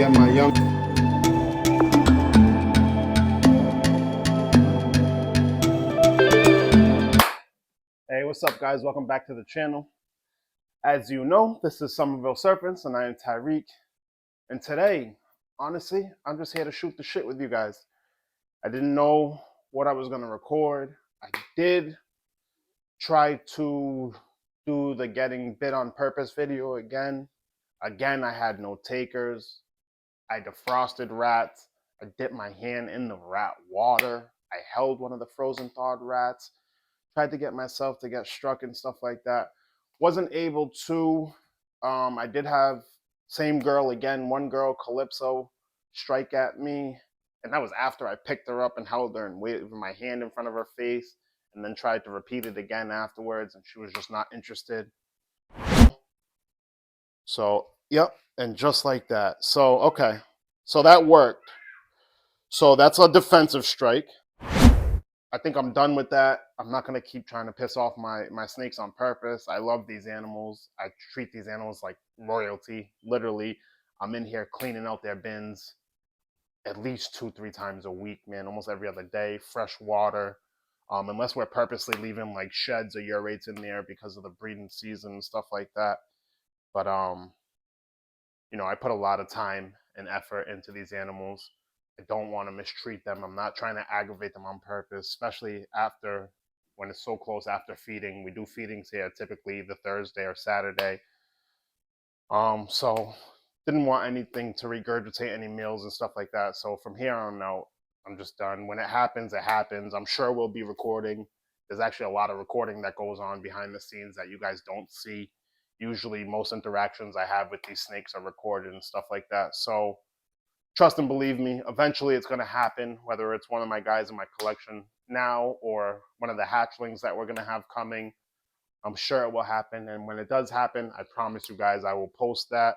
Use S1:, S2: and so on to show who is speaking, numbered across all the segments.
S1: get my young.
S2: Hey, what's up, guys? Welcome back to the channel. As you know, this is Somerville Serpents, and I am Tyreek. And today, honestly, I'm just here to shoot the shit with you guys. I didn't know what I was going to record. I did try to do the getting bit on purpose video again. Again, I had no takers. I defrosted rats. I dipped my hand in the rat water. I held one of the frozen thawed rats. Tried to get myself to get struck and stuff like that. Wasn't able to. I did have same girl again, one girl, Calypso, strike at me. And that was after I picked her up and held her and waved my hand in front of her face, and then tried to repeat it again afterwards, and she was just not interested. So, yep, and just like that. So, okay. So that worked. So that's a defensive strike. I think I'm done with that. I'm not going to keep trying to piss off my snakes on purpose. I love these animals. I treat these animals like royalty. Literally, I'm in here cleaning out their bins at least 2-3 times a week, man, almost every other day. Fresh water. Unless we're purposely leaving like sheds or urates in there because of the breeding season and stuff like that. But I put a lot of time and effort into these animals. I don't want to mistreat them. I'm not trying to aggravate them on purpose, especially when it's so close after feeding. We do feedings here typically either Thursday or Saturday. So didn't want anything to regurgitate any meals and stuff like that. So from here on out, I'm just done. When it happens, it happens. I'm sure we'll be recording. There's actually a lot of recording that goes on behind the scenes that you guys don't see. Usually most interactions I have with these snakes are recorded and stuff like that. So trust and believe me, eventually it's going to happen, whether it's one of my guys in my collection now or one of the hatchlings that we're going to have coming. I'm sure it will happen. And when it does happen, I promise you guys I will post that.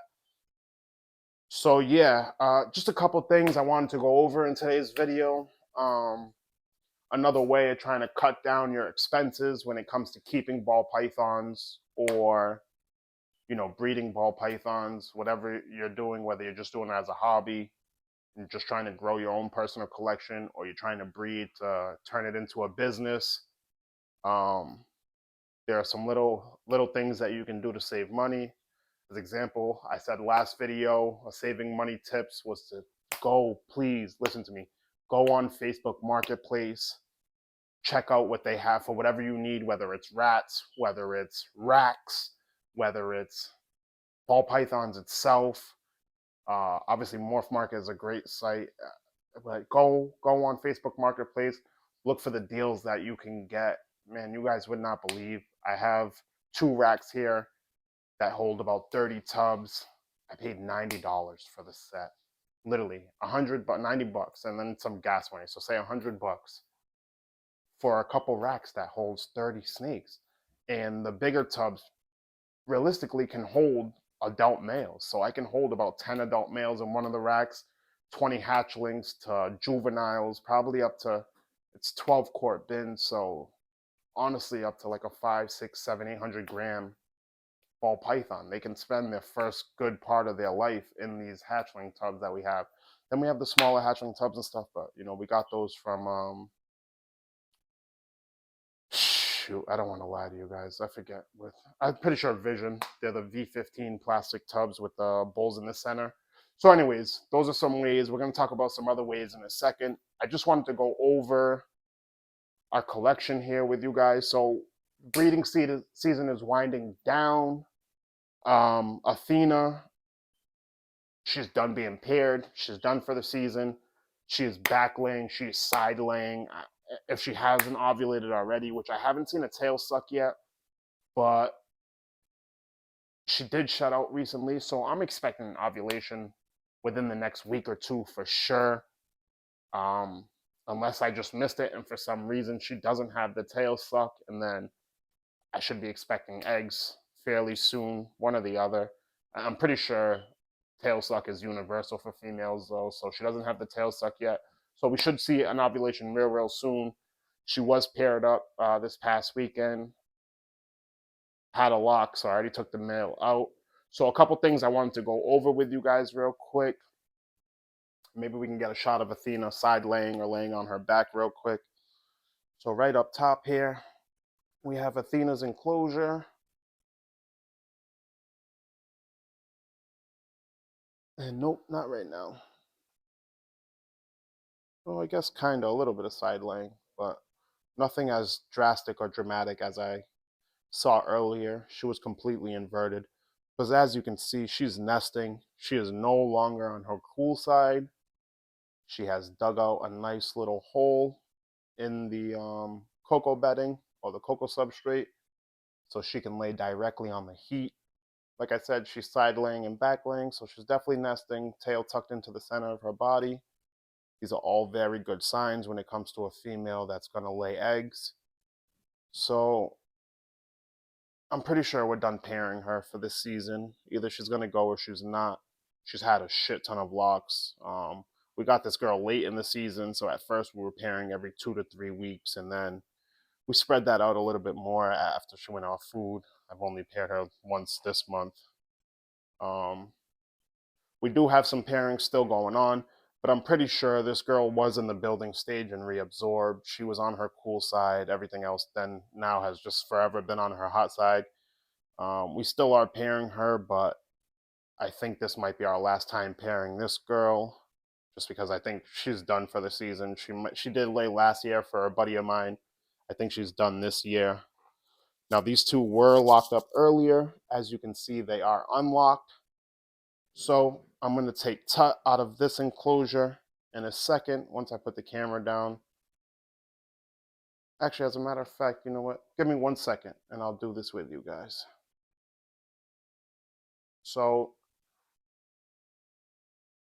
S2: So yeah, just a couple things I wanted to go over in today's video. Another way of trying to cut down your expenses when it comes to keeping ball pythons or breeding ball pythons, whatever you're doing, whether you're just doing it as a hobby and just trying to grow your own personal collection, or you're trying to breed to turn it into a business. There are some little things that you can do to save money. As example, I said last video, saving money tips was to please listen to me, go on Facebook Marketplace, check out what they have for whatever you need, whether it's rats, whether it's racks, whether it's ball pythons itself. Obviously, Morph Market is a great site, but go on Facebook Marketplace, look for the deals that you can get. Man, you guys would not believe. I have 2 racks here that hold about 30 tubs. I paid $90 for the set, literally $90, and then some gas money. So say $100 for a couple racks that holds 30 snakes, and the bigger tubs realistically can hold adult males. So I can hold about 10 adult males in one of the racks, 20 hatchlings to juveniles, probably up to, it's 12 quart bins. So honestly, up to like a 5, 6, 7, 800 gram ball python. They can spend their first good part of their life in these hatchling tubs that we have. Then we have the smaller hatchling tubs and stuff, but we got those from shoot, I don't want to lie to you guys. I forget. I'm pretty sure Vision. They're the V15 plastic tubs with the bowls in the center. So anyways, those are some ways. We're going to talk about some other ways in a second. I just wanted to go over our collection here with you guys. So breeding season is winding down. Athena, she's done being paired. She's done for the season. She's back laying. She's side laying. If she hasn't ovulated already, which I haven't seen a tail suck yet, but she did shut out recently, so I'm expecting an ovulation within the next week or 2 for sure. Unless I just missed it and for some reason she doesn't have the tail suck, and then I should be expecting eggs fairly soon, one or the other. I'm pretty sure tail suck is universal for females though, so she doesn't have the tail suck yet. So we should see an ovulation real soon. She was paired up this past weekend. Had a lock, so I already took the male out. So a couple things I wanted to go over with you guys real quick. Maybe we can get a shot of Athena side laying or laying on her back real quick. So right up top here, we have Athena's enclosure. And nope, not right now. Well, I guess kind of a little bit of side laying, but nothing as drastic or dramatic as I saw earlier. She was completely inverted. Because as you can see, she's nesting. She is no longer on her cool side. She has dug out a nice little hole in the cocoa bedding or the cocoa substrate so she can lay directly on the heat. Like I said, she's side laying and back laying, so she's definitely nesting, tail tucked into the center of her body. These are all very good signs when it comes to a female that's going to lay eggs. So I'm pretty sure we're done pairing her for this season. Either she's going to go or she's not. She's had a shit ton of locks. We got this girl late in the season, so at first we were pairing every 2 to 3 weeks, and then we spread that out a little bit more after she went off food. I've only paired her once this month. Um, we do have some pairings still going on, but I'm pretty sure this girl was in the building stage and reabsorbed. She was on her cool side. Everything else then now has just forever been on her hot side. We still are pairing her, but I think this might be our last time pairing this girl, just because I think she's done for the season. She did lay last year for a buddy of mine. I think she's done this year. Now these two were locked up earlier. As you can see, they are unlocked. So I'm going to take Tut out of this enclosure in a second once I put the camera down. Actually, as a matter of fact, you know what? Give me 1 second and I'll do this with you guys. So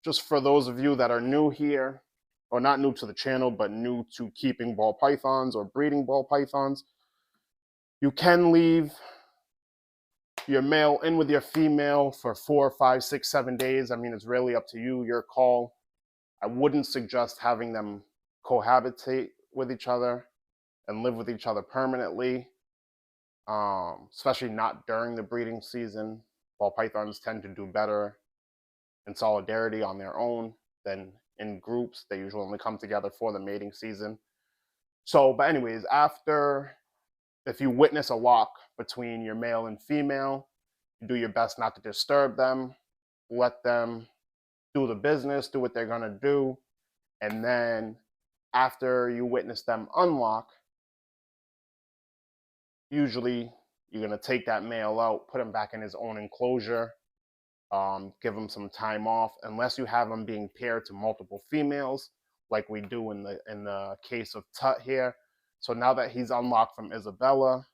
S2: just for those of you that are new here, or not new to the channel, but new to keeping ball pythons or breeding ball pythons, you can leave your male in with your female for 4, 5, 6, 7 days. I mean, it's really up to you, your call. I wouldn't suggest having them cohabitate with each other and live with each other permanently, especially not during the breeding season. Ball pythons tend to do better in solidarity on their own than in groups. They usually only come together for the mating season. So, but anyways, if you witness a lock between your male and female, you do your best not to disturb them, let them do the business, do what they're gonna do, and then after you witness them unlock, usually you're gonna take that male out, put him back in his own enclosure, give him some time off, unless you have him being paired to multiple females, like we do in the case of Tut here. So now that he's unlocked from Isabella,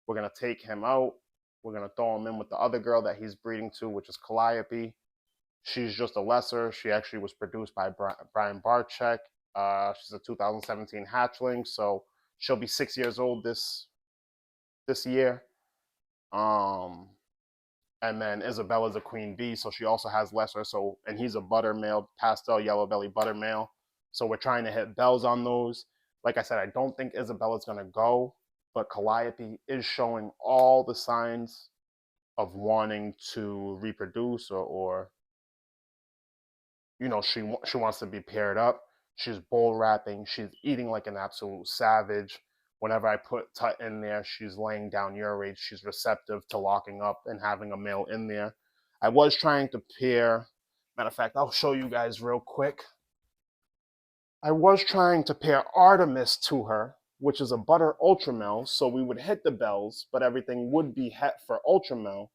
S2: we're gonna take him out. We're gonna throw him in with the other girl that he's breeding to, which is Calliope. She's just a lesser. She actually was produced by Brian Barczyk. She's a 2017 hatchling, so she'll be 6 years old this year. And then Isabella's a queen bee, so she also has lesser. So, and he's a butter male, pastel yellow belly butter male. So we're trying to hit bells on those. Like I said, I don't think Isabella's gonna go, but Calliope is showing all the signs of wanting to reproduce, or you know, she wants to be paired up. She's bull wrapping. She's eating like an absolute savage. Whenever I put Tut in there, she's laying down urates. She's receptive to locking up and having a male in there. I was trying to pair, matter of fact, I'll show you guys real quick. I was trying to pair Artemis to her, which is a butter ultramel, so we would hit the bells, but everything would be het for ultramel.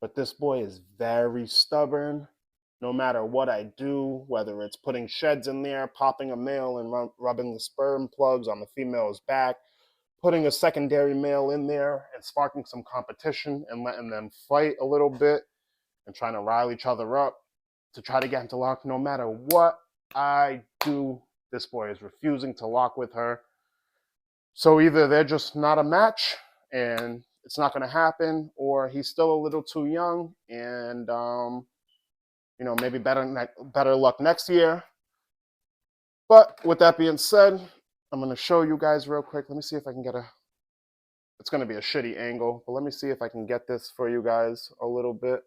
S2: But this boy is very stubborn. No matter what I do, whether it's putting sheds in there, popping a male and rubbing the sperm plugs on the female's back, putting a secondary male in there and sparking some competition and letting them fight a little bit and trying to rile each other up to try to get into lock, no matter what I do, this boy is refusing to lock with her. So either they're just not a match and it's not going to happen, or he's still a little too young and you know, maybe better luck next year. But with that being said, I'm going to show you guys real quick. Let me see if I can get it's going to be a shitty angle, but let me see if I can get this for you guys a little bit.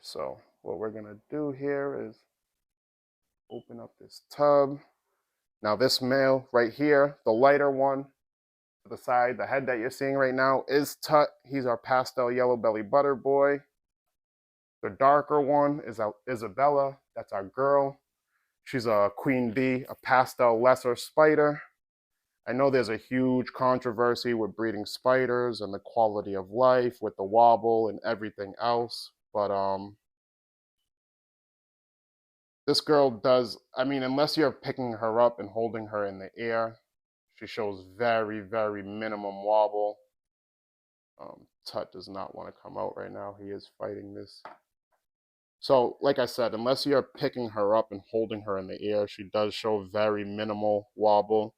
S2: So what we're gonna do here is open up this tub. Now this male right here, the lighter one to the side, the head that you're seeing right now is Tut. He's our pastel yellow belly butter boy. The darker one is Isabella. That's our girl. She's a queen bee, a pastel lesser spider. I know there's a huge controversy with breeding spiders and the quality of life with the wobble and everything else, but this girl does, I mean, unless you're picking her up and holding her in the air, she shows very, very minimum wobble. Tut does not want to come out right now. He is fighting this. So, like I said, unless you're picking her up and holding her in the air, she does show very minimal wobble.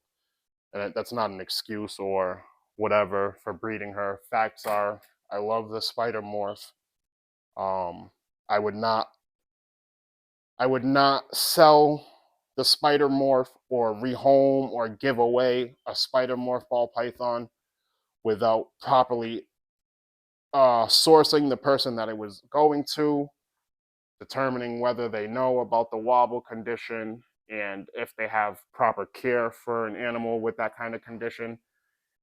S2: And that's not an excuse or whatever for breeding her. Facts are, I love the spider morph. Um, I would not sell the spider morph or rehome or give away a spider morph ball python without properly sourcing the person that it was going to, determining whether they know about the wobble condition and if they have proper care for an animal with that kind of condition.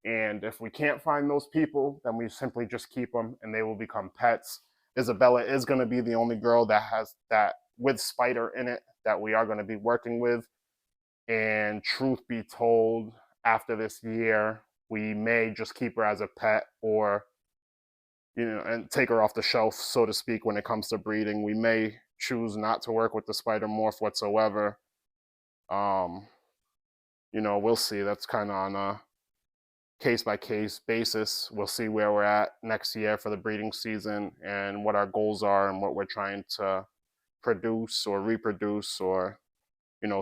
S2: And if we can't find those people, then we simply just keep them and they will become pets. Isabella is going to be the only girl that has that with spider in it that we are going to be working with. And truth be told, after this year, we may just keep her as a pet or, and take her off the shelf, so to speak, when it comes to breeding. We may choose not to work with the spider morph whatsoever. Um, we'll see. That's kind of on a case by case basis. We'll see where we're at next year for the breeding season and what our goals are and what we're trying to produce or reproduce or,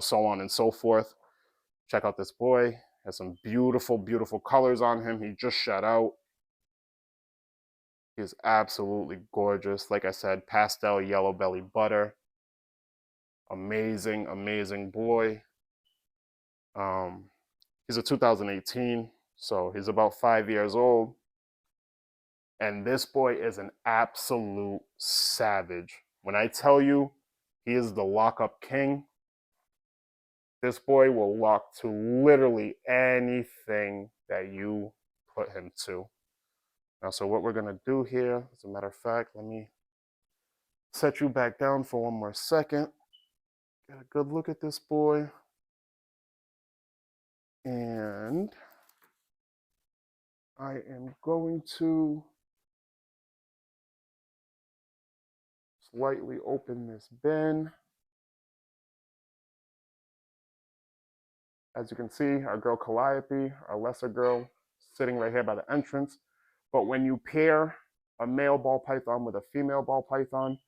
S2: so on and so forth. Check out this boy. Has some beautiful, beautiful colors on him. He just shed out. He is absolutely gorgeous. Like I said, pastel yellow belly butter. Amazing, amazing boy. He's a 2018, so he's about 5 years old. And this boy is an absolute savage. When I tell you he is the lockup king, this boy will lock to literally anything that you put him to. Now, so what we're gonna do here, as a matter of fact, let me set you back down for one more second. Get a good look at this boy. And I am going to slightly open this bin. As you can see, our girl Calliope, our lesser girl, sitting right here by the entrance. But when you pair a male ball python with a female ball python,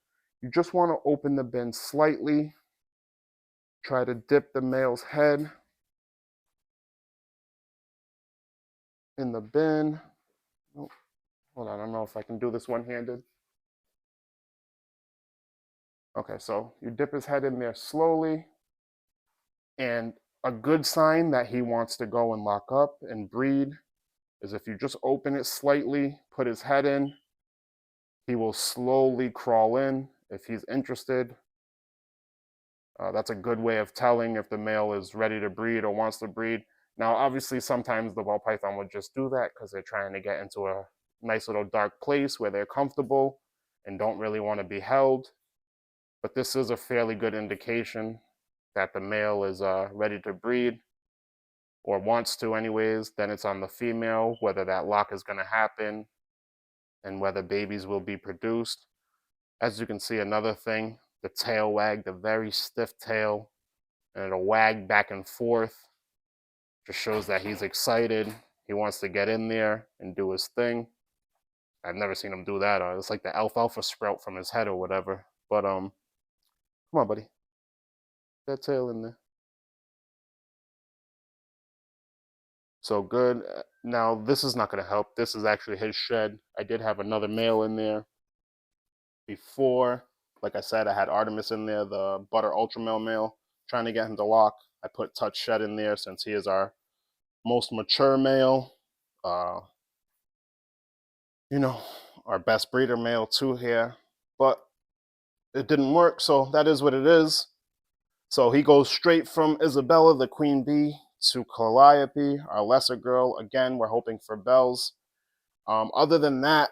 S2: you just want to open the bin slightly. Try to dip the male's head in the bin. Oh, hold on, I don't know if I can do this one-handed. Okay, so you dip his head in there slowly. And a good sign that he wants to go and lock up and breed is if you just open it slightly, put his head in, he will slowly crawl in if he's interested. That's a good way of telling if the male is ready to breed or wants to breed. Now, obviously, sometimes the ball python would just do that because they're trying to get into a nice little dark place where they're comfortable and don't really want to be held. But this is a fairly good indication that the male is ready to breed or wants to anyways. Then it's on the female whether that lock is going to happen and whether babies will be produced. As you can see, another thing, the tail wag, the very stiff tail, and it'll wag back and forth. Just shows that he's excited. He wants to get in there and do his thing. I've never seen him do that. It's like the alfalfa sprout from his head or whatever. But come on, buddy. That tail in there. So good. Now this is not going to help. This is actually his shed. I did have another male in there before. Like I said, I had Artemis in there, the butter ultra male, trying to get him to lock. I put Touch Shed in there since he is our most mature male. You know, our best breeder male too here. But it didn't work, so that is what it is. So he goes straight from Isabella, the queen bee, to Calliope, our lesser girl. Again, we're hoping for bells. Other than that,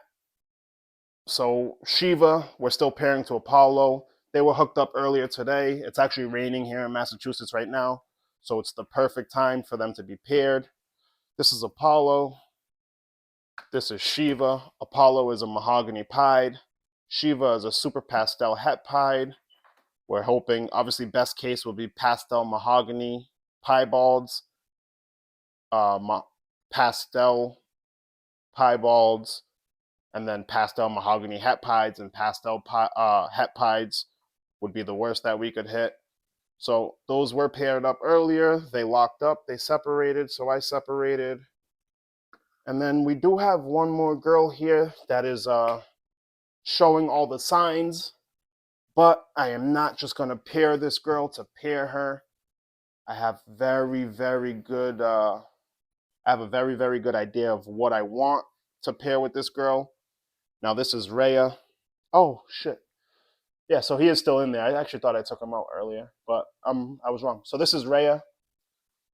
S2: so Shiva, we're still pairing to Apollo. They were hooked up earlier today. It's actually raining here in Massachusetts right now, so it's the perfect time for them to be paired. This is Apollo. This is Shiva. Apollo is a mahogany pied. Shiva is a super pastel het pied. We're hoping, obviously, best case will be pastel mahogany piebalds, pastel piebalds, and then pastel mahogany het pieds and pastel het pieds would be the worst that we could hit. So those were paired up earlier. They locked up. They separated. So I separated. And then we do have one more girl here that is showing all the signs. But I am not just going to pair this girl to pair her. I have very, very good. I have a very, very good idea of what I want to pair with this girl. Now this is Rhea. Oh shit. Yeah, so he is still in there. I actually thought I took him out earlier, but I was wrong. So this is Rhea.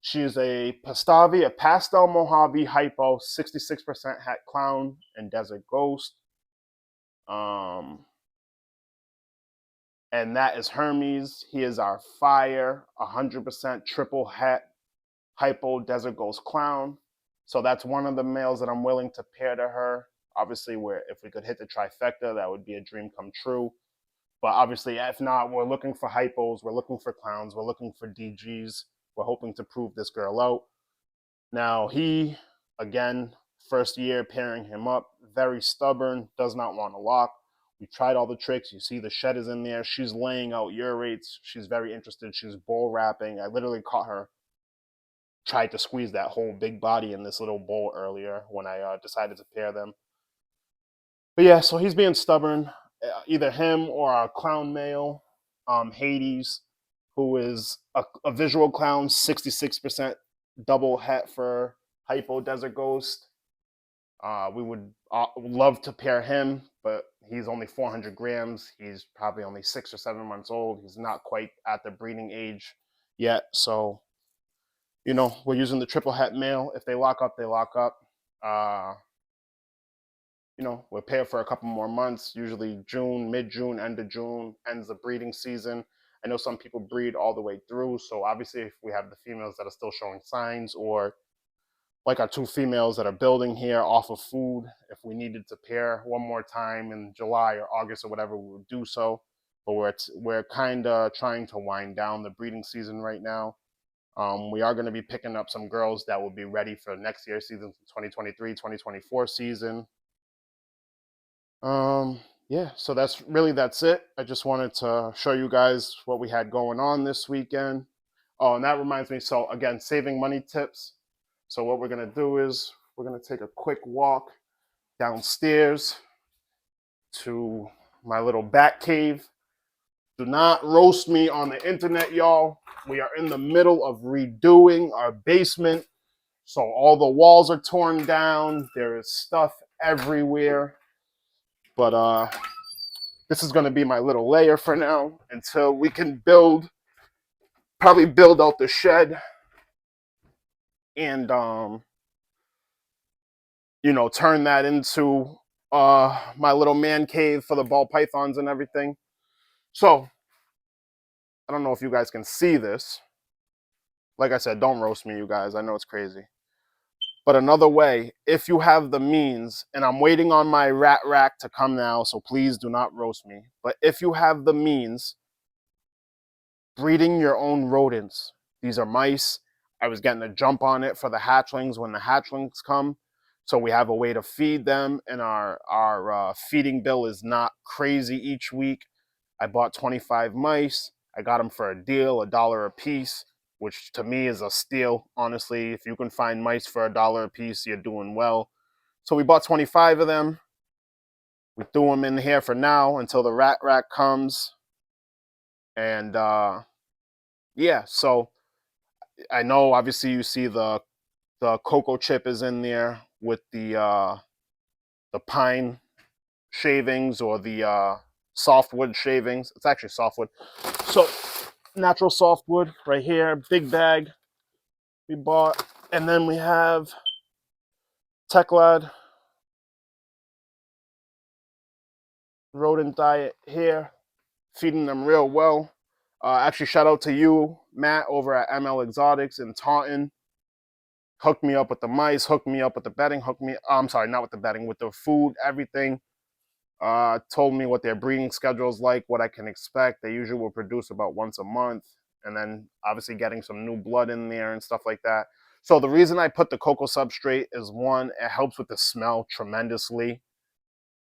S2: She is a Pastavi, a pastel Mojave hypo, 66% hat clown and desert ghost. And that is Hermes. He is our fire, 100% triple hat hypo desert ghost clown. So that's one of the males that I'm willing to pair to her. Obviously, if we could hit the trifecta, that would be a dream come true. But obviously, if not, we're looking for hypos, we're looking for clowns, we're looking for DGs. We're hoping to prove this girl out. Now, he, again, first year pairing him up, very stubborn, does not want to lock. We tried all the tricks. You see the shed is in there. She's laying out urates. She's very interested. She's bowl wrapping. I literally caught her, tried to squeeze that whole big body in this little bowl earlier when I decided to pair them. But yeah, so he's being stubborn. Either him or our clown male, Hades, who is a visual clown, 66% double het for hypo desert ghost. We would love to pair him, but he's only 400 grams. He's probably only 6 or 7 months old. He's not quite at the breeding age yet. So, we're using the triple het male. If they lock up, they lock up. We're paired for a couple more months, usually June, mid-June, end of June, ends the breeding season. I know some people breed all the way through. So obviously if we have the females that are still showing signs, or like our 2 females that are building here off of food, if we needed to pair one more time in July or August or whatever, we would do so. But we're kind of trying to wind down the breeding season right now. We are going to be picking up some girls that will be ready for next year's season, 2023, 2024 season. Yeah, so that's it. I just wanted to show you guys what we had going on this weekend. Oh, and that reminds me, so again, saving money tips. So what we're going to do is we're going to take a quick walk downstairs to my little bat cave. Do not roast me on the internet, y'all. We are in the middle of redoing our basement. So all the walls are torn down. There is stuff everywhere. But this is going to be my little layer for now until we can probably build out the shed and, turn that into my little man cave for the ball pythons and everything. So I don't know if you guys can see this. Like I said, don't roast me, you guys. I know it's crazy. But another way, if you have the means, and I'm waiting on my rat rack to come now, so please do not roast me. But if you have the means, breeding your own rodents. These are mice. I was getting a jump on it for the hatchlings when the hatchlings come. So we have a way to feed them, and our feeding bill is not crazy each week. I bought 25 mice. I got them for a deal, $1 a piece, which to me is a steal. Honestly, if you can find mice for $1 a piece, you're doing well. So we bought 25 of them. We threw them in here for now until the rat rack comes. And yeah, so I know obviously you see the cocoa chip is in there with the pine shavings or the softwood shavings. It's actually softwood. So natural softwood right here, big bag we bought. And then we have Techlad rodent diet here, feeding them real well. Actually, shout out to you, Matt, over at ML Exotics in Taunton. Hooked me up with the mice, hooked me up with the bedding, I'm sorry, not with the bedding, with the food, everything. Told me what their breeding schedule is like, what I can expect. They usually will produce about once a month, and then obviously getting some new blood in there and stuff like that. So the reason I put the cocoa substrate is, one, it helps with the smell tremendously.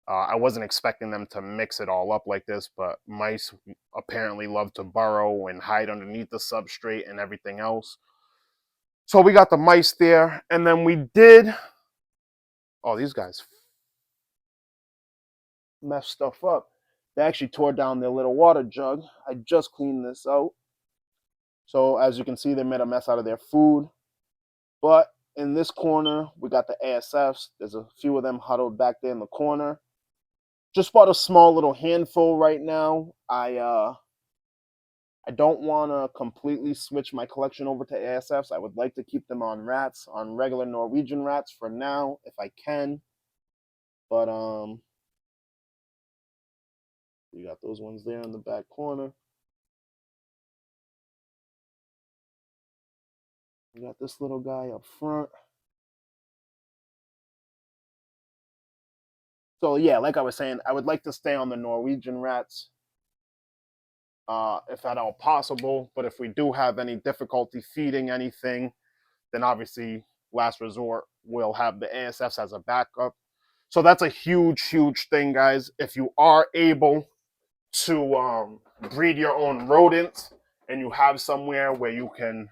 S2: I wasn't expecting them to mix it all up like this, but mice apparently love to burrow and hide underneath the substrate and everything else. So we got the mice there, and then we did, oh, these guys messed stuff up. They actually tore down their little water jug. I just cleaned this out. So as you can see, they made a mess out of their food. But in this corner, we got the ASFs. There's a few of them huddled back there in the corner. Just bought a small little handful right now. I don't want to completely switch my collection over to ASFs. I would like to keep them on rats, on regular Norwegian rats for now, if I can. But we got those ones there in the back corner. We got this little guy up front. So yeah, like I was saying, I would like to stay on the Norwegian rats, if at all possible. But if we do have any difficulty feeding anything, then obviously, last resort, we'll have the ASFs as a backup. So that's a huge, huge thing, guys. If you are able to breed your own rodents and you have somewhere where you can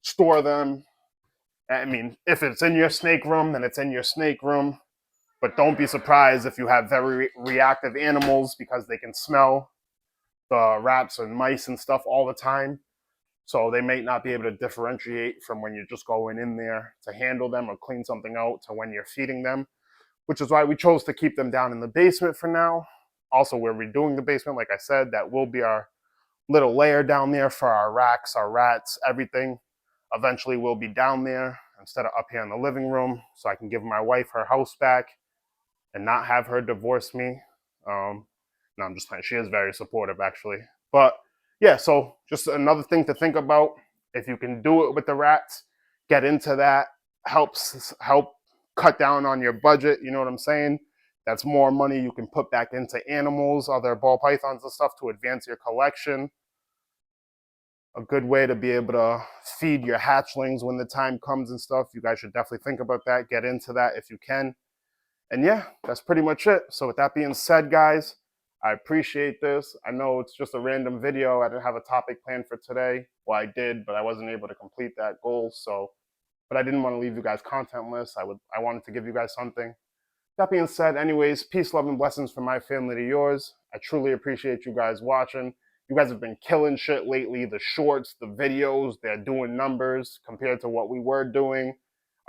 S2: store them, I mean, if it's in your snake room, then it's in your snake room. But don't be surprised if you have very reactive animals, because they can smell the rats and mice and stuff all the time. So they may not be able to differentiate from when you're just going in there to handle them or clean something out to when you're feeding them, which is why we chose to keep them down in the basement for now. Also, we're redoing the basement, like I said. That will be our little layer down there for our racks, our rats, everything. Eventually, we'll be down there instead of up here in the living room, so I can give my wife her house back and not have her divorce me. No, I'm just playing. She is very supportive, actually. But yeah, so just another thing to think about. If you can do it with the rats, get into that. Help cut down on your budget. You know what I'm saying? That's more money you can put back into animals, other ball pythons and stuff, to advance your collection. A good way to be able to feed your hatchlings when the time comes and stuff. You guys should definitely think about that. Get into that if you can. And yeah, that's pretty much it. So with that being said, guys, I appreciate this. I know it's just a random video. I didn't have a topic planned for today. Well, I did, but I wasn't able to complete that goal. So, but I didn't want to leave you guys contentless. I wanted to give you guys something. That being said, anyways, peace, love, and blessings from my family to yours. I truly appreciate you guys watching. You guys have been killing shit lately. The shorts, the videos, they're doing numbers compared to what we were doing.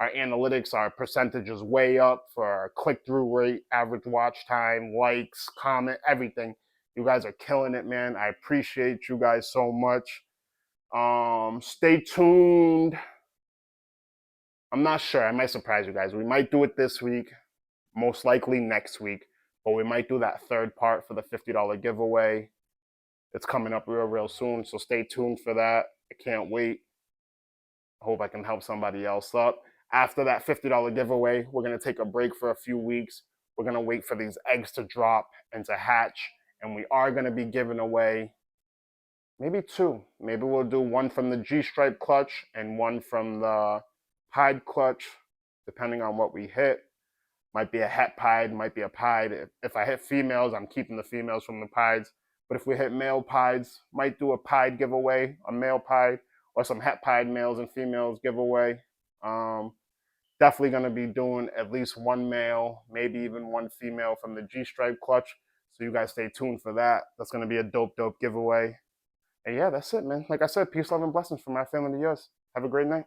S2: Our analytics, our percentage is way up for our click-through rate, average watch time, likes, comment, everything. You guys are killing it, man. I appreciate you guys so much. Stay tuned. I'm not sure. I might surprise you guys. We might do it this week, most likely next week, but we might do that third part for the $50 giveaway. It's coming up real soon, so stay tuned for that. I can't wait. I hope I can help somebody else up. After that $50 giveaway, we're going to take a break for a few weeks. We're going to wait for these eggs to drop and to hatch, and we are going to be giving away maybe two. Maybe we'll do one from the G-stripe clutch and one from the pied clutch, depending on what we hit. Might be a het pied, might be a pied. If I hit females, I'm keeping the females from the pieds. But if we hit male pieds, might do a pied giveaway, a male pied, or some het pied males and females giveaway. Definitely going to be doing at least one male, maybe even one female from the G-stripe clutch. So you guys stay tuned for that. That's going to be a dope giveaway. And yeah, that's it, man. Like I said, peace, love, and blessings from my family to yours. Have a great night.